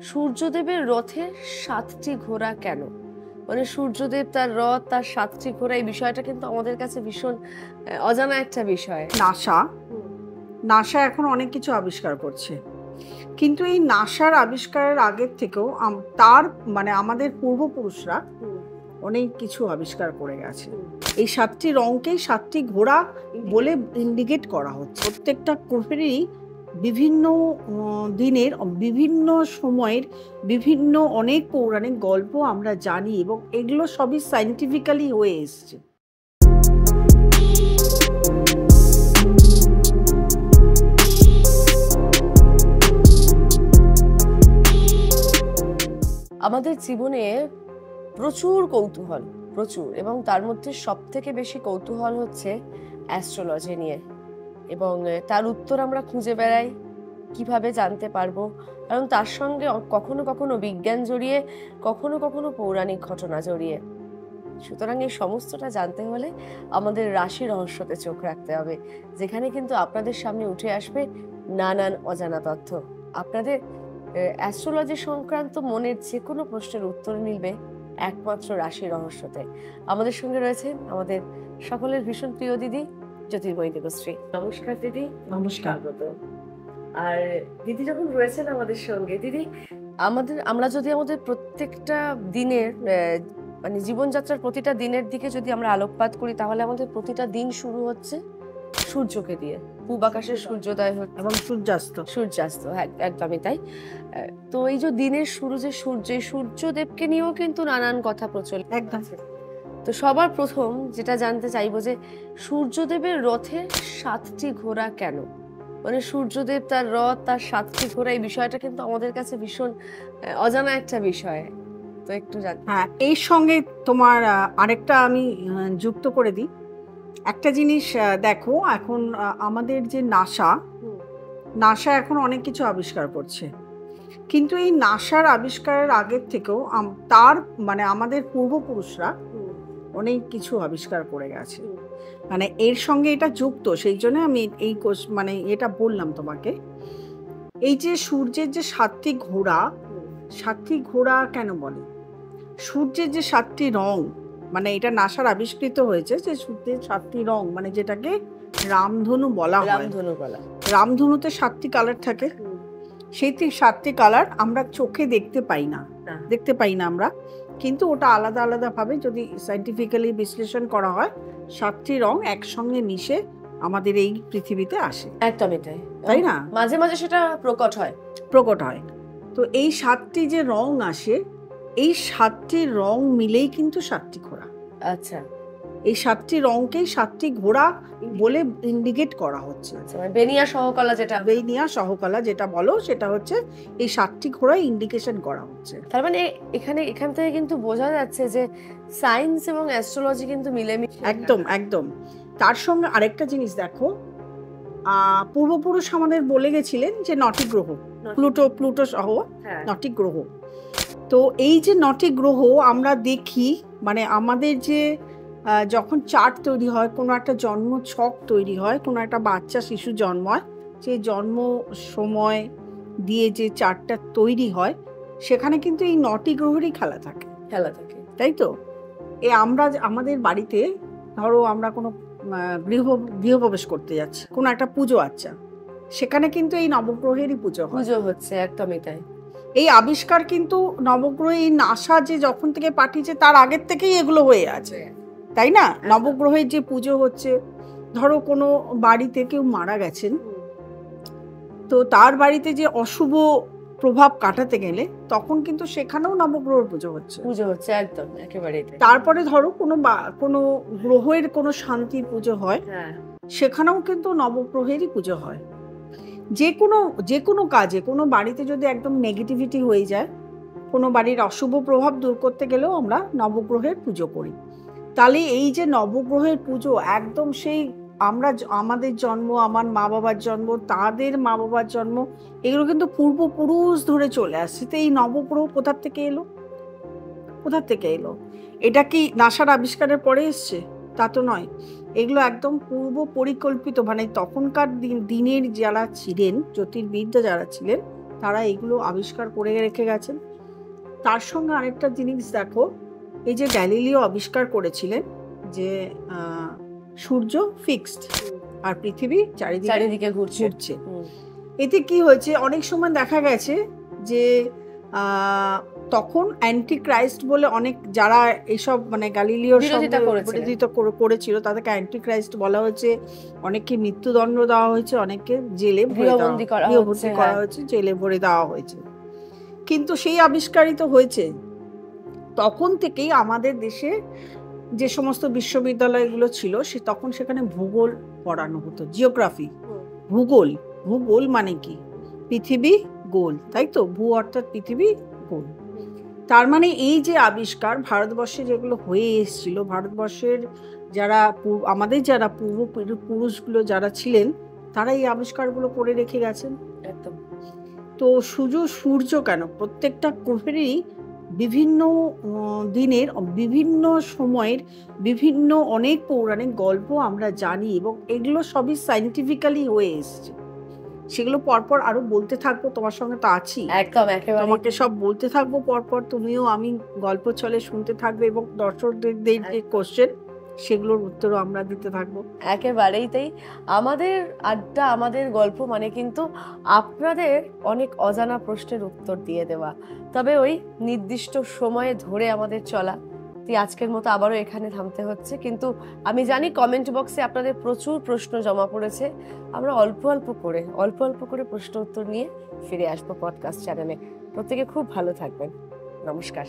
সূর্যদেবের রথে ৭টি ঘোড়া কেন? মানে সূর্যদেব তার রথ, তার ৭টি ঘোড়া, এই বিষয়টা কিন্তু আমাদের কাছে ভীষণ অজানা একটা বিষয়। নাসা এখন অনেক কিছু আবিষ্কার করছে, কিন্তু এই নাসার আবিষ্কারের আগের থেকেও তার মানে আমাদের পূর্বপুরুষরা অনেক কিছু আবিষ্কার করে গেছে। এই ৭টি রঙকেই ৭টি ঘোড়া বলে ইন্ডিকেট করা হচ্ছে। প্রত্যেকটা গ্রহেরই বিভিন্ন দিনের বিভিন্ন সময়ের বিভিন্ন অনেক পৌরাণিক গল্প আমরা জানি, এবং এগুলো সবই সায়েন্টিফিক্যালি হয়ে এসছে। আমাদের জীবনে প্রচুর কৌতূহল, প্রচুর, এবং তার মধ্যে সব থেকে বেশি কৌতূহল হচ্ছে অ্যাস্ট্রোলজি নিয়ে, এবং তার উত্তর আমরা খুঁজে বেড়াই কিভাবে জানতে পারবো। কারণ তার সঙ্গে কখনো কখনো বিজ্ঞান জড়িয়ে, কখনো কখনো পৌরাণিক ঘটনা জড়িয়ে। সুতরাং এই সমস্তটা জানতে হলে আমাদের রাশি রহস্যতে চোখ রাখতে হবে, যেখানে কিন্তু আপনাদের সামনে উঠে আসবে নানান অজানা তথ্য। আপনাদের অ্যাস্ট্রোলজি সংক্রান্ত মনের যে কোনো প্রশ্নের উত্তর মিলবে একমাত্র রাশি রহস্যতে। আমাদের সঙ্গে রয়েছেন আমাদের সকলের ভীষণ প্রিয় দিদি জ্যোতির্ময়ী দেবশ্রী। নমস্কার দিদি। নমস্কার। আর দিদি যখন রয়েছেন আমাদের সঙ্গে, দিদি আমরা যদি আমাদের প্রত্যেকটা দিনের মানে জীবনযাত্রার প্রতিটা দিনের দিকে যদি আমরা আলোকপাত করি, তাহলে আমাদের প্রতিটা দিন শুরু হচ্ছে সূর্যকে দিয়ে। পূব আকাশে সূর্যোদয় এবং সূর্যাস্ত, একদমই তাই। তো এই যে দিনের শুরু, যে সূর্যদেবকে নিয়েও কিন্তু নানান কথা প্রচলিত আছে। তো সবার প্রথম যেটা জানতে চাইবো যে সূর্যদেবের রথে ৭টি ঘোড়া কেন? মানে সূর্যদেব তার রথ, তার 7টি ঘোড়া, এই বিষয়টা কিন্তু আমাদের কাছে ভীষণ অজানা একটা বিষয়। তো একটু এই সঙ্গে তোমার আরেকটা আমি যুক্ত করে দিই। একটা জিনিস দেখো, এখন আমাদের যে নাসা এখন অনেক কিছু আবিষ্কার করছে, কিন্তু এই নাসার আবিষ্কারের আগের থেকেও তার মানে আমাদের পূর্বপুরুষরা অনেক কিছু আবিষ্কার করে গেছে। মানে এর সঙ্গে এটা যুক্ত, সেই জন্য আমি এই মানে এটা বললাম তোমাকে। এই যে সূর্যের যে 7টি ঘোড়া কেন বলে? সূর্যের যে 7টি রং, মানে এটা নাসার আবিষ্কৃত হয়েছে যে সূর্যের 7টি রং, মানে যেটাকে রামধনু বলা হয়। রামধনুতে 7টি কালার থাকে। সেই 7টি কালার আমরা চোখে দেখতে পাই না আমরা, কিন্তু ওটা আলাদা আলাদা ভাবে যদি সায়েন্টিফিক্যালি বিশ্লেষণ করা হয়, 7টি রং একসঙ্গে মিশে আমাদের এই পৃথিবীতে আসে। একদমই তাই না? মাঝে মাঝে সেটা প্রকট হয়। তো এই 7টি যে রং আসে, এই 7টি রং মিলেই কিন্তু 7টি ঘোড়া। আচ্ছা, এই 7টি রংকেই 7টি ঘোড়া বলে ইন্ডিকেট করা হচ্ছে। বেনিয়া সহকলা যেটা বলো, সেটা হচ্ছে এই 7টি ঘোড়া ইন্ডিকেশন করা হচ্ছে। তার মানে এখান থেকে কিন্তু বোঝা যাচ্ছে যে সায়েন্স এবং অ্যাস্ট্রোলজি কিন্তু মিলেমিশে। একদম। তার সঙ্গে আরেকটা জিনিস দেখো, পূর্বপুরুষ আমাদের বলে গেছিলেন যে 9টি গ্রহ, প্লুটো সহ 9টি গ্রহ। তো এই যে 9টি গ্রহ আমরা দেখি, মানে আমাদের যে যখন চার্ট তৈরি হয়, কোনো একটা জন্ম ছক তৈরি হয়, কোনো একটা বাচ্চা শিশু জন্ম হয়, সেই জন্ম সময় দিয়ে যে চার্টটা তৈরি হয়, সেখানে কিন্তু এই 9টি গ্রহেরই খেলা থাকে, তাই তো? আমরা আমাদের বাড়িতে ধরো আমরা কোনো গৃহপ্রবেশ করতে যাচ্ছি, কোনো একটা পুজো, আচ্ছা, সেখানে কিন্তু এই নবগ্রহেরই পুজো হচ্ছে। একদমই তাই। এই আবিষ্কার কিন্তু নবগ্রহ, এই নাসা যে যখন থেকে পাঠিয়েছে তার আগের থেকেই এগুলো হয়ে আছে, তাই না? নবগ্রহের যে পুজো হচ্ছে, ধরো কোনো বাড়িতে কেউ মারা গেছেন, তো তার বাড়িতে যে অশুভ প্রভাব কাটাতে গেলে তখন কিন্তু সেখানেও নবগ্রহের পুজো হচ্ছে। একদম, একেবারে। তারপরে ধরো কোনো গ্রহের কোনো শান্তির পুজো হয়, সেখানেও কিন্তু নবগ্রহেরই পুজো হয়। যে কোনো কাজে, কোনো বাড়িতে যদি একদম নেগেটিভিটি হয়ে যায়, কোনো বাড়ির অশুভ প্রভাব দূর করতে গেলেও আমরা নবগ্রহের পুজো করি। তাহলে এই যে নবগ্রহের পুজো, একদম সেই আমাদের জন্ম, আমার মা বাবার জন্ম, তাদের মা বাবার জন্ম, এগুলো কিন্তু পূর্বপুরুষ ধরে চলে আসছে। তো এই নবগ্রহ কোথা থেকে এলো? এটা কি নাসার আবিষ্কারের পরে এসছে? তা তো নয়। এগুলো একদম পূর্ব পরিকল্পিত, মানে তখনকার দিনের যারা ছিলেন, জ্যোতির্বিদরা যারা ছিলেন, তারা এগুলো আবিষ্কার করে রেখে গেছেন। তার সঙ্গে আরেকটা জিনিস দেখো, এই যে গ্যালিলিও আবিষ্কার করেছিলেন যে সূর্য ফিক্সড আর পৃথিবী চারিদিকে ঘুরছে। এতে কি হয়েছে, অনেক সময় দেখা গেছে যে তখন অ্যান্টি ক্রাইস্ট বলে অনেক যারা এইসব মানে গ্যালিলিওর বিরোধিতা করেছিল তাদেরকে অ্যান্টি ক্রাইস্ট বলা হয়েছে, অনেককে মৃত্যুদণ্ড দেওয়া হয়েছে, অনেককে জেলে গৃহবন্দী করা হয়েছে, জেলে ভরে দেওয়া হয়েছে। কিন্তু সেই আবিষ্কারিত হয়েছে তখন থেকেই আমাদের দেশে যে সমস্ত বিশ্ববিদ্যালয়গুলো ছিল তখন সেখানে ভূগোল পড়ানো হতো, জিওগ্রাফি, ভূগোল। ভূগোল মানে কি, পৃথিবী গোল, তাই তো, ভূ অর্থাৎ পৃথিবী গোল। তার মানে এই যে আবিষ্কার ভারতবর্ষে যেগুলো হয়ে এসেছিল, ভারতবর্ষের আমাদের যারা পূর্বপুরুষগুলো যারা ছিলেন তারা এই আবিষ্কারগুলো করে রেখে গেছেন। একদম। তো শুধু সূর্য কেন, প্রত্যেকটা গ্রহেরই বিভিন্ন দিনের বিভিন্ন সময়ের বিভিন্ন অনেক পৌরাণিক গল্প আমরা জানি এবং এগুলো সবই সায়েন্টিফিক্যালি হয়ে এসছে। সেগুলো পরপর আরো বলতে থাকবো, তোমার সঙ্গে তো আছি, একদম একেবারে তোমাকে সব বলতে থাকবো পরপর, তুমিও আমি গল্প চলে শুনতে থাকবে এবং দর্শকদের যে কোশ্চেন সেগুলোর উত্তরও আমরা দিতে থাকবো। একেবারেই তাই। আমাদের আড্ডা, আমাদের গল্প মানে কিন্তু আপনাদের অনেক অজানা প্রশ্নের উত্তর দিয়ে দেওয়া, তবে ওই নির্দিষ্ট সময়ে ধরে আমাদের চলা। আজকের মতো আবারও এখানে থামতে হচ্ছে, কিন্তু আমি জানি কমেন্ট বক্সে আপনাদের প্রচুর প্রশ্ন জমা পড়েছে। আমরা অল্প অল্প করে প্রশ্ন উত্তর নিয়ে ফিরে আসবো পডকাস্ট চ্যানেলে। প্রত্যেকে খুব ভালো থাকবেন। নমস্কার।